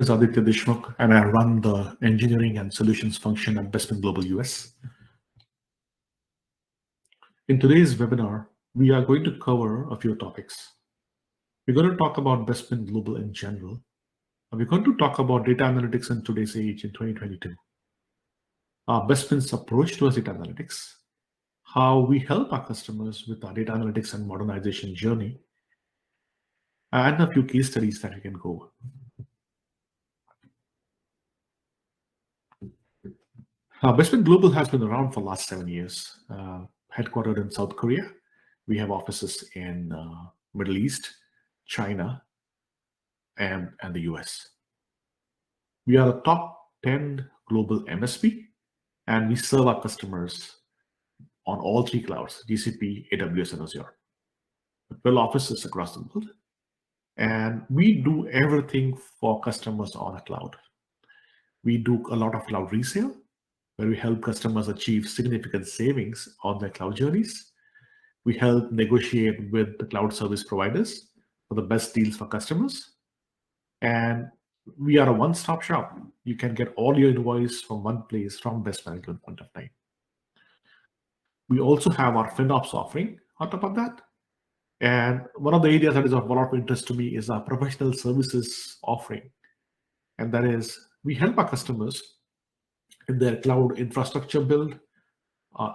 Is Aditya Deshmukh, and I run the engineering and solutions function at Bespin Global US. In today's webinar, we are going to cover a few topics. We're going to talk about Bespin Global in general, and we're going to talk about data analytics in today's age in 2022. Bespin's approach towards data analytics, how we help our customers with our data analytics and modernization journey, and a few case studies that we can go over. Bespin Global has been around for the last 7 years, headquartered in South Korea. We have offices in Middle East, China, and the US. We are a top 10 global MSP, and we serve our customers on all three clouds, GCP, AWS, and Azure. With 12 offices across the world. And we do everything for customers on a cloud. We do a lot of cloud resale, where we help customers achieve significant savings on their cloud journeys. We help negotiate with the cloud service providers for the best deals for customers. And we are a one-stop shop. You can get all your invoice from one place from Bespin at one point of time. We also have our FinOps offering on top of that. And one of the areas that is of a lot of interest to me is our professional services offering. And that is, we help our customers in their cloud infrastructure build,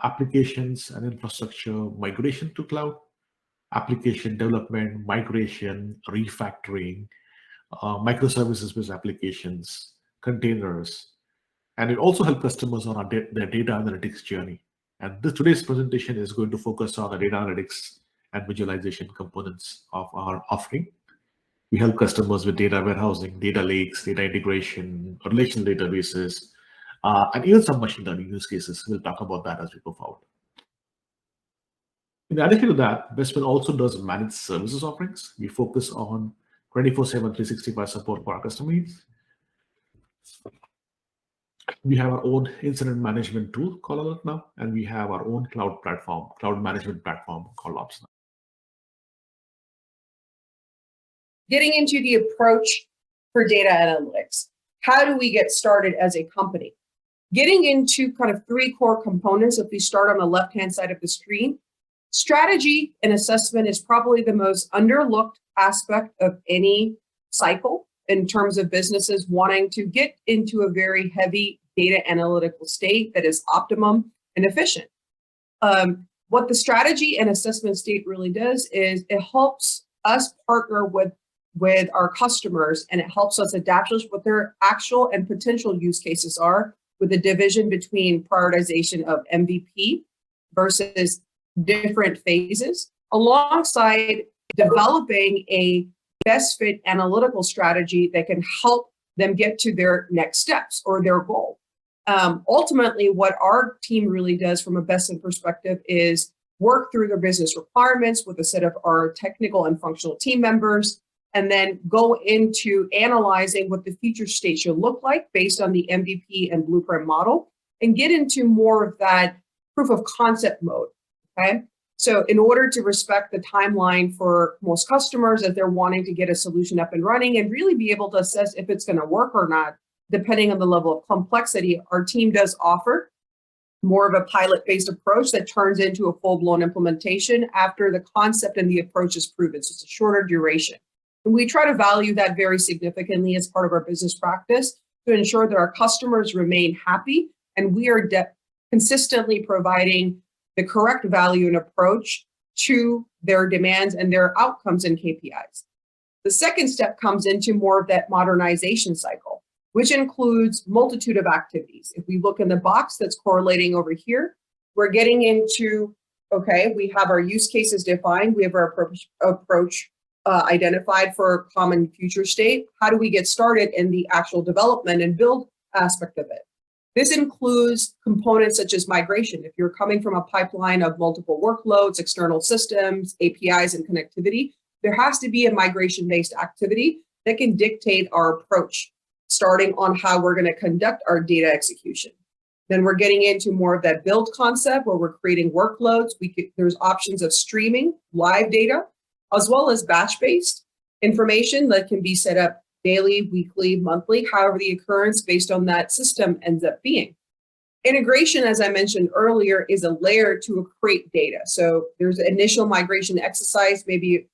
applications and infrastructure migration to cloud, application development, migration, refactoring, microservices-based applications, containers, and it also helps customers on their data analytics journey. And today's presentation is going to focus on the data analytics and visualization components of our offering. We help customers with data warehousing, data lakes, data integration, relational databases, and even some machine learning use cases. We'll talk about that as we go forward. In addition to that, Bespin also does managed services offerings. We focus on 24/7, 365 support for our customers. We have our own incident management tool called Alert now, and we have our own cloud platform, cloud management platform called Ops now. Getting into the approach for data analytics. How do we get started as a company? Getting into kind of three core components. If we start on the left-hand side of the screen, strategy and assessment is probably the most underlooked aspect of any cycle in terms of businesses wanting to get into a very heavy data analytical state that is optimum and efficient. What the strategy and assessment state really does is it helps us partner with our customers, and it helps us establish what their actual and potential use cases are, with a division between prioritization of MVP versus different phases, alongside developing a best fit analytical strategy that can help them get to their next steps or their goal. Ultimately, what our team really does from a best in perspective is work through their business requirements with a set of our technical and functional team members, and then go into analyzing what the future state should look like based on the MVP and blueprint model, and get into more of that proof of concept mode, okay? So in order to respect the timeline for most customers as they're wanting to get a solution up and running and really be able to assess if it's gonna work or not, depending on the level of complexity, our team does offer more of a pilot-based approach that turns into a full-blown implementation after the concept and the approach is proven. So it's a shorter duration. And we try to value that very significantly as part of our business practice to ensure that our customers remain happy and we are consistently providing the correct value and approach to their demands and their outcomes and KPIs. The second step comes into more of that modernization cycle, which includes multitude of activities. If we look in the box that's correlating over here, we're getting into, okay, we have our use cases defined, we have our approach identified for common future state. How do we get started in the actual development and build aspect of it? This includes components such as migration. If you're coming from a pipeline of multiple workloads, external systems, APIs, and connectivity, there has to be a migration-based activity that can dictate our approach, starting on how we're going to conduct our data execution. Then we're getting into more of that build concept where we're creating workloads. There's options of streaming live data, as well as batch-based information that can be set up daily, weekly, monthly, however the occurrence based on that system ends up being. Integration, as I mentioned earlier, is a layer to create data. So there's an initial migration exercise, maybe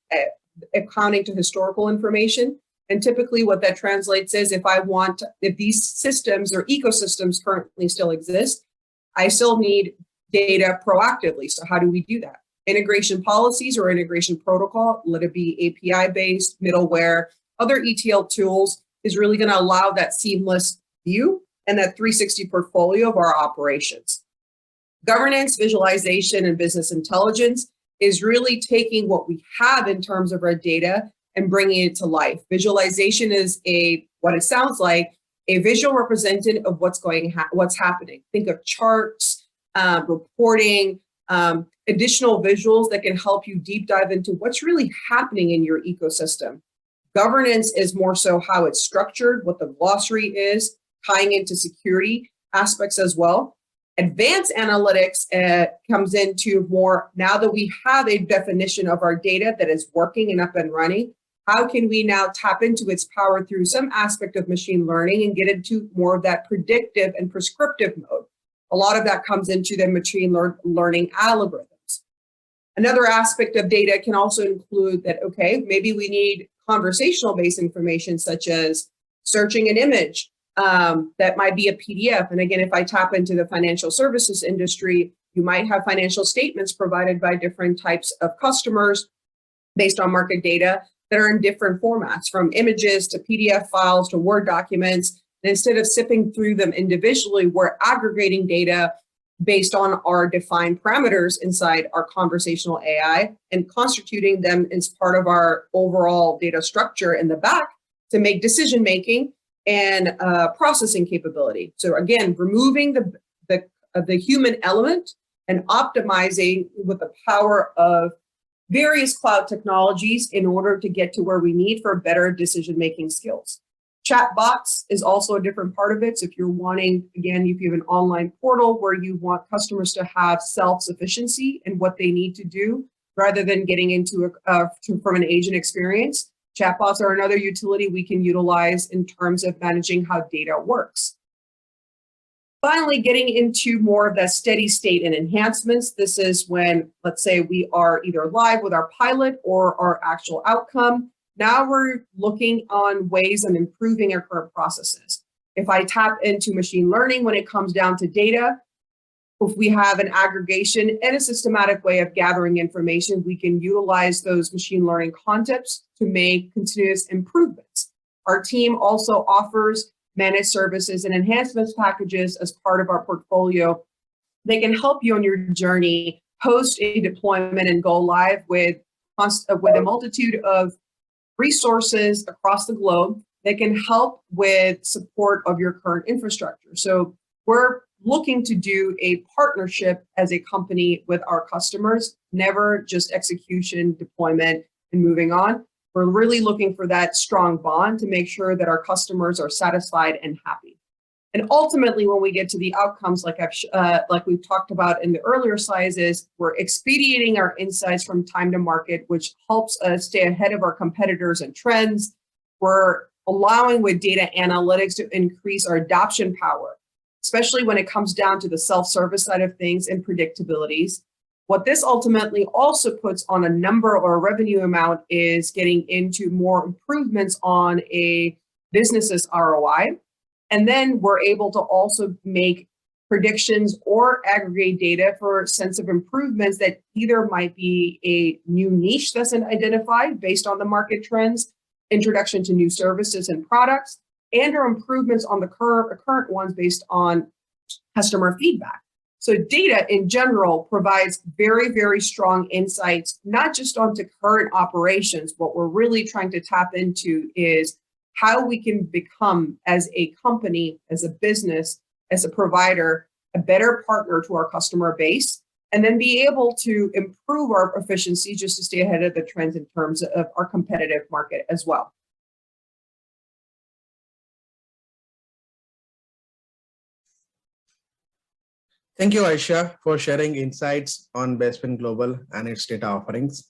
accounting to historical information. And typically what that translates is if these systems or ecosystems currently still exist, I still need data proactively. So how do we do that? Integration policies or integration protocol, let it be API-based, middleware, other ETL tools, is really going to allow that seamless view and that 360 portfolio of our operations. Governance, visualization, and business intelligence is really taking what we have in terms of our data and bringing it to life. Visualization is what it sounds like, a visual representative of what's happening. Think of charts, reporting, additional visuals that can help you deep dive into what's really happening in your ecosystem. Governance is more so how it's structured, what the glossary is, tying into security aspects as well. Advanced analytics comes into more, now that we have a definition of our data that is working and up and running, how can we now tap into its power through some aspect of machine learning and get into more of that predictive and prescriptive mode? A lot of that comes into the machine learning algorithms. Another aspect of data can also include that, okay, maybe we need conversational based information such as searching an image that might be a PDF. And again, if I tap into the financial services industry, you might have financial statements provided by different types of customers based on market data that are in different formats, from images to PDF files to Word documents. And instead of sipping through them individually, we're aggregating data based on our defined parameters inside our conversational AI and constituting them as part of our overall data structure in the back to make decision-making and processing capability. So again, removing the human element and optimizing with the power of various cloud technologies in order to get to where we need for better decision-making skills. Chatbots is also a different part of it. So if you're wanting, again, if you have an online portal where you want customers to have self-sufficiency in what they need to do, rather than getting into from an agent experience, chatbots are another utility we can utilize in terms of managing how data works. Finally, getting into more of that steady state and enhancements. This is when, let's say, we are either live with our pilot or our actual outcome. Now we're looking on ways of improving our current processes. If I tap into machine learning when it comes down to data, if we have an aggregation and a systematic way of gathering information, we can utilize those machine learning concepts to make continuous improvements. Our team also offers managed services and enhancements packages as part of our portfolio. They can help you on your journey post a deployment and go live with a multitude of resources across the globe that can help with support of your current infrastructure. So we're looking to do a partnership as a company with our customers, never just execution, deployment, and moving on. We're really looking for that strong bond to make sure that our customers are satisfied and happy. And ultimately, when we get to the outcomes, like we've talked about in the earlier slides, we're expediting our insights from time to market, which helps us stay ahead of our competitors and trends. We're allowing with data analytics to increase our adoption power, especially when it comes down to the self-service side of things and predictabilities. What this ultimately also puts on a number or a revenue amount is getting into more improvements on a business's ROI. And then we're able to also make predictions or aggregate data for a sense of improvements that either might be a new niche that's identified based on the market trends, introduction to new services and products, and or improvements on the current ones based on customer feedback. So data in general provides very, very strong insights, not just onto current operations. What we're really trying to tap into is how we can become, as a company, as a business, as a provider, a better partner to our customer base, and then be able to improve our efficiency just to stay ahead of the trends in terms of our competitive market as well. Thank you, Aisha, for sharing insights on Bespin Global and its data offerings.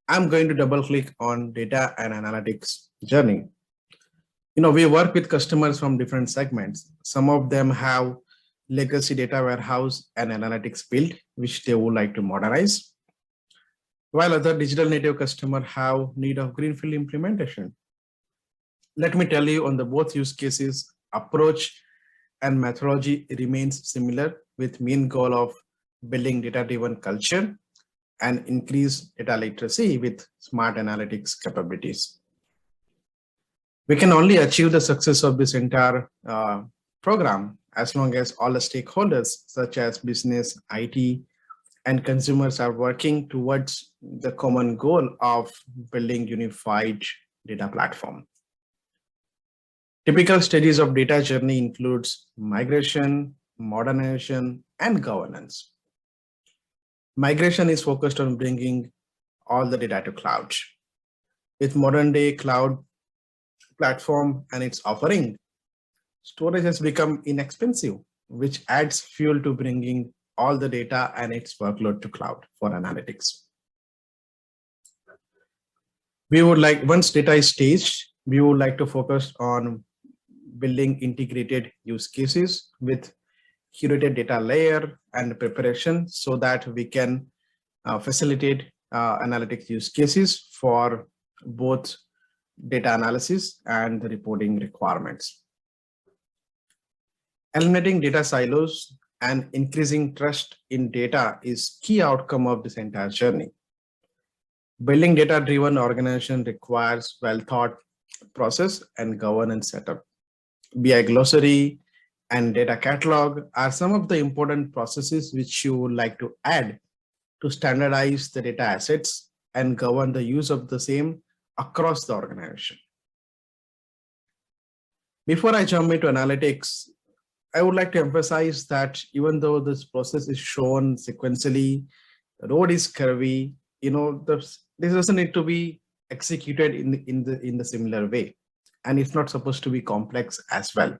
I'm going to double click on data and analytics journey. We work with customers from different segments. Some of them have legacy data warehouse and analytics built, which they would like to modernize, while other digital native customers have need of greenfield implementation. Let me tell you on the both use cases, approach and methodology remains similar with main goal of building data-driven culture and increase data literacy with smart analytics capabilities. We can only achieve the success of this entire program as long as all the stakeholders such as business, IT, and consumers are working towards the common goal of building unified data platform. Typical stages of data journey includes migration, modernization, and governance. Migration is focused on bringing all the data to cloud. With modern day cloud platform and its offering, storage has become inexpensive, which adds fuel to bringing all the data and its workload to cloud for analytics. We would like, once data is staged, we would like to focus on building integrated use cases with curated data layer and preparation so that we can facilitate analytics use cases for both data analysis and the reporting requirements. Eliminating data silos and increasing trust in data is key outcome of this entire journey. Building data-driven organization requires well-thought process and governance setup. BI glossary and data catalog are some of the important processes which you would like to add to standardize the data assets and govern the use of the same across the organization. Before I jump into analytics, I would like to emphasize that even though this process is shown sequentially, the road is curvy, this doesn't need to be executed in the similar way. And it's not supposed to be complex as well.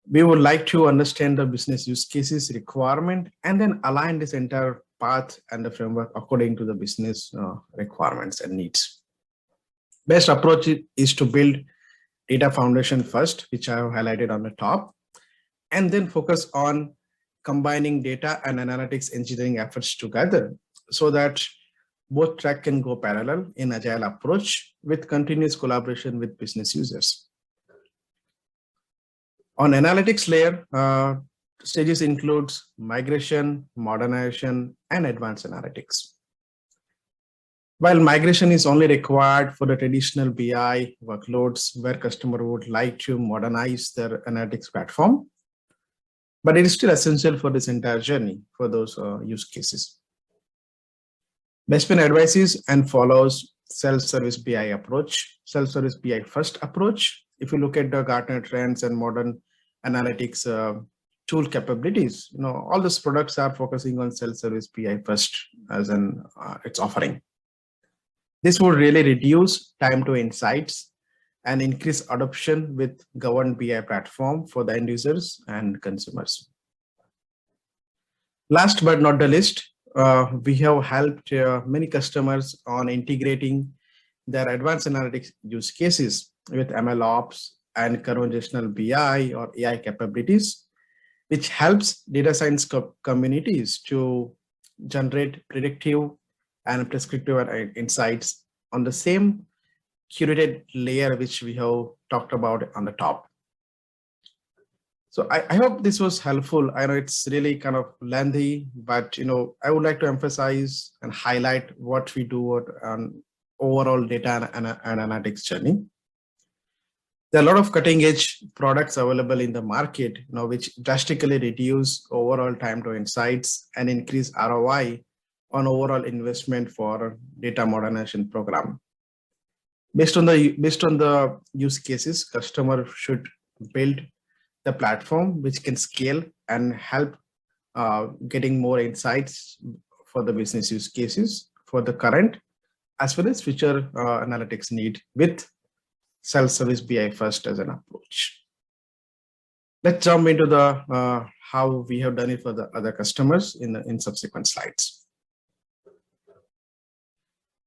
We would like to understand the business use cases requirement and then align this entire path and the framework according to the business requirements and needs. Best approach is to build data foundation first, which I have highlighted on the top, and then focus on combining data and analytics engineering efforts together so that both track can go parallel in agile approach with continuous collaboration with business users. On analytics layer, stages includes migration, modernization, and advanced analytics. While migration is only required for the traditional BI workloads where customer would like to modernize their analytics platform, but it is still essential for this entire journey for those use cases. Bespin advises and follows self-service BI approach, self-service BI first approach. If you look at the Gartner trends and modern analytics tool capabilities, all these products are focusing on self-service BI first as its offering. This will really reduce time to insights and increase adoption with governed BI platform for the end users and consumers. Last but not the least, we have helped many customers on integrating their advanced analytics use cases with ML ops and conversational BI or AI capabilities, which helps data science communities to generate predictive and prescriptive insights on the same curated layer which we have talked about on the top. So I hope this was helpful. I know it's really kind of lengthy, but I would like to emphasize and highlight what we do on overall data and analytics journey. There are a lot of cutting edge products available in the market, which drastically reduce overall time to insights and increase ROI on overall investment for data modernization program. Based on the use cases, customer should build the platform which can scale and help getting more insights for the business use cases for the current as well as future analytics need with self-service BI first as an approach. Let's jump into the how we have done it for the other customers in subsequent slides.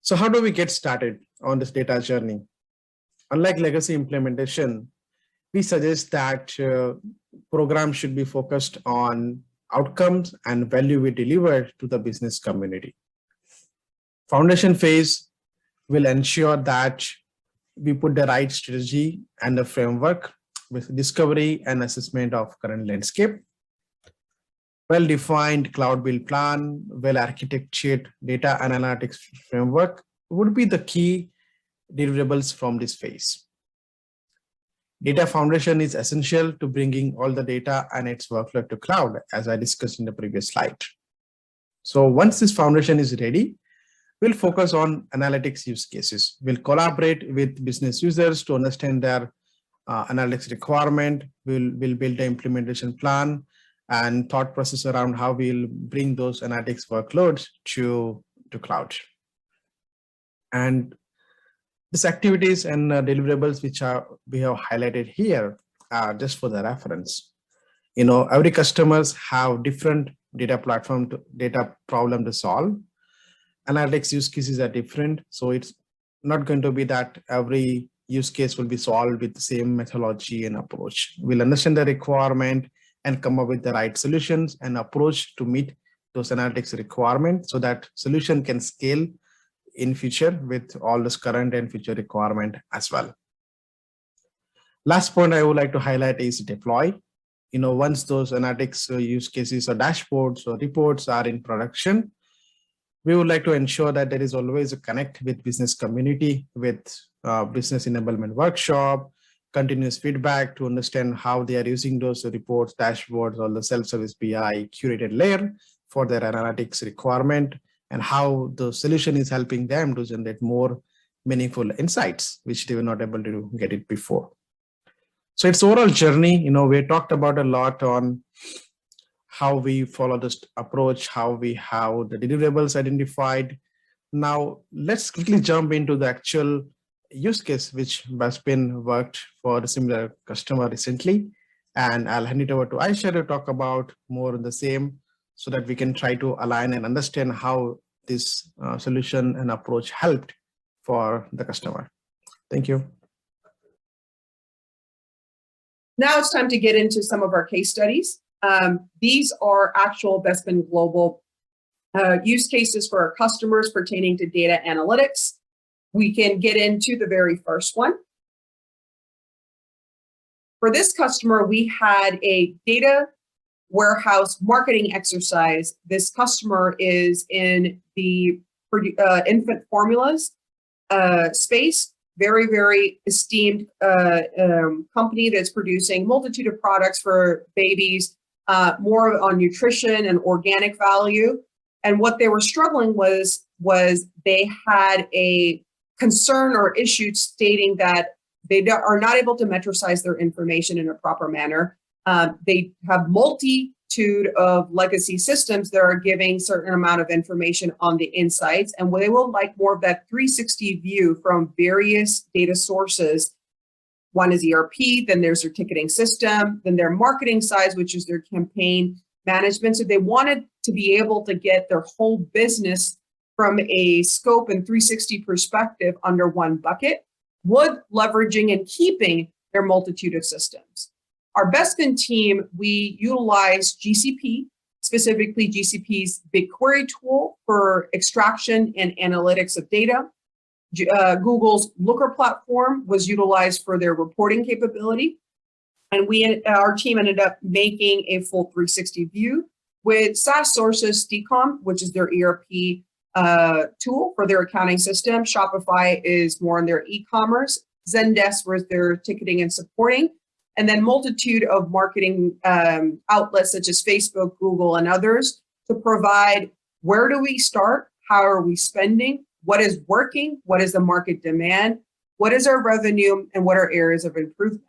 So how do we get started on this data journey? unlike legacy implementation, we suggest that programs should be focused on outcomes and value we deliver to the business community. Foundation phase will ensure that we put the right strategy and the framework with discovery and assessment of current landscape. Well-defined cloud build plan, well-architectured data analytics framework would be the key deliverables from this phase. Data foundation is essential to bringing all the data and its workload to cloud, as I discussed in the previous slide. So once this foundation is ready, we'll focus on analytics use cases. We'll collaborate with business users to understand their analytics requirement. We'll build the implementation plan and thought process around how we'll bring those analytics workloads to cloud. And these activities and deliverables which we have highlighted here are just for the reference. Every customers have different data problem to solve. Analytics use cases are different, so it's not going to be that every use case will be solved with the same methodology and approach. We'll understand the requirement and come up with the right solutions and approach to meet those analytics requirements so that solution can scale in future with all this current and future requirement as well. Last point I would like to highlight is deploy. Once those analytics use cases or dashboards or reports are in production, we would like to ensure that there is always a connect with business community, with business enablement workshop, continuous feedback to understand how they are using those reports, dashboards, or the self-service BI curated layer for their analytics requirement, and how the solution is helping them to generate more meaningful insights, which they were not able to get it before. So it's overall journey. We talked about a lot on how we follow this approach, how we have the deliverables identified. Now, let's quickly jump into the actual use case, which Bespin worked for a similar customer recently. And I'll hand it over to Aisha to talk about more of the same so that we can try to align and understand how this solution and approach helped for the customer. Thank you. Now it's time to get into some of our case studies. These are actual Bespin Global use cases for our customers pertaining to data analytics. We can get into the very first one. For this customer, we had a data warehouse marketing exercise. This customer is in the infant formulas space. Very, very esteemed company that's producing multitude of products for babies, more on nutrition and organic value. And what they were struggling was they had a concern or issue stating that they are not able to metricize their information in a proper manner. They have multitude of legacy systems that are giving certain amount of information on the insights, and they will like more of that 360 view from various data sources. One is ERP, then there's their ticketing system, then their marketing side, which is their campaign management. So they wanted to be able to get their whole business from a scope and 360 perspective under one bucket, with leveraging and keeping their multitude of systems. Our Bespin team, we utilize GCP, specifically GCP's BigQuery tool for extraction and analytics of data. Google's Looker platform was utilized for their reporting capability. And our team ended up making a full 360 view with SaaS Sources DCOM, which is their ERP tool for their accounting system. Shopify is more in their e-commerce. Zendesk was their ticketing and supporting. And then multitude of marketing outlets such as Facebook, Google, and others to provide where do we start, how are we spending, what is working, what is the market demand, what is our revenue, and what are areas of improvement.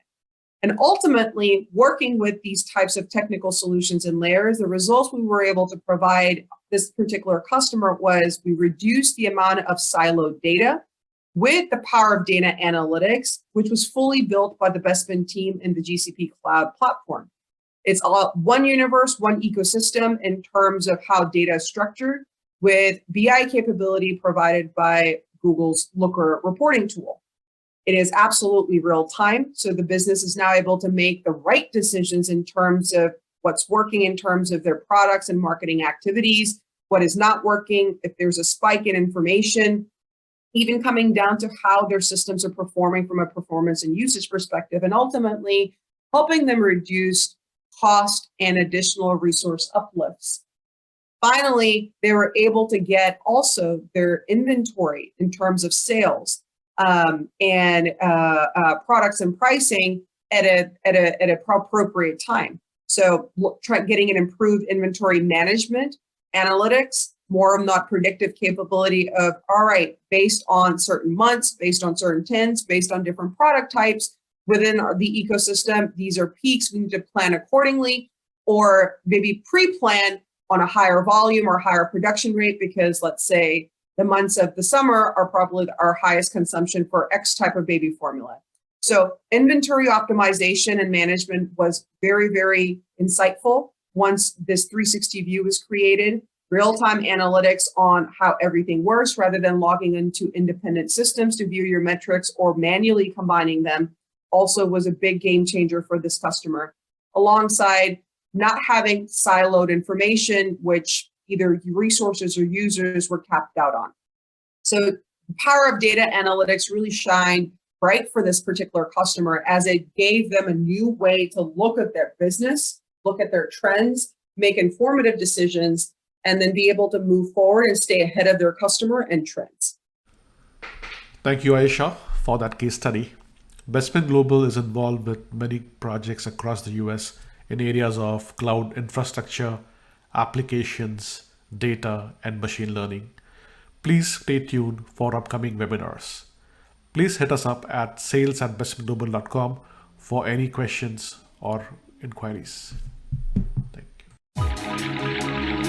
And ultimately, working with these types of technical solutions and layers, the results we were able to provide this particular customer was we reduced the amount of siloed data with the power of data analytics, which was fully built by the Bespin team in the GCP cloud platform. It's all one universe, one ecosystem in terms of how data is structured, with BI capability provided by Google's Looker reporting tool. It is absolutely real time. So the business is now able to make the right decisions in terms of what's working in terms of their products and marketing activities, what is not working, if there's a spike in information, even coming down to how their systems are performing from a performance and usage perspective, and ultimately helping them reduce cost and additional resource uplifts. Finally, they were able to get also their inventory in terms of sales and products and pricing at an appropriate time. So getting an improved inventory management, analytics, more of not predictive capability of, all right, based on certain months, based on certain tins, based on different product types within the ecosystem, these are peaks, we need to plan accordingly, or maybe pre-plan on a higher volume or higher production rate, because let's say the months of the summer are probably our highest consumption for X type of baby formula. So inventory optimization and management was very, very insightful once this 360 view was created. Real-time analytics on how everything works rather than logging into independent systems to view your metrics or manually combining them also was a big game changer for this customer, alongside not having siloed information, which either resources or users were capped out on. So the power of data analytics really shined bright for this particular customer as it gave them a new way to look at their business, look at their trends, make informative decisions, and then be able to move forward and stay ahead of their customer and trends. Thank you, Aisha, for that case study. Bespin Global is involved with many projects across the US in areas of cloud infrastructure, applications, data, and machine learning. Please stay tuned for upcoming webinars. Please hit us up at sales@bespinglobal.com for any questions or inquiries. Thank you.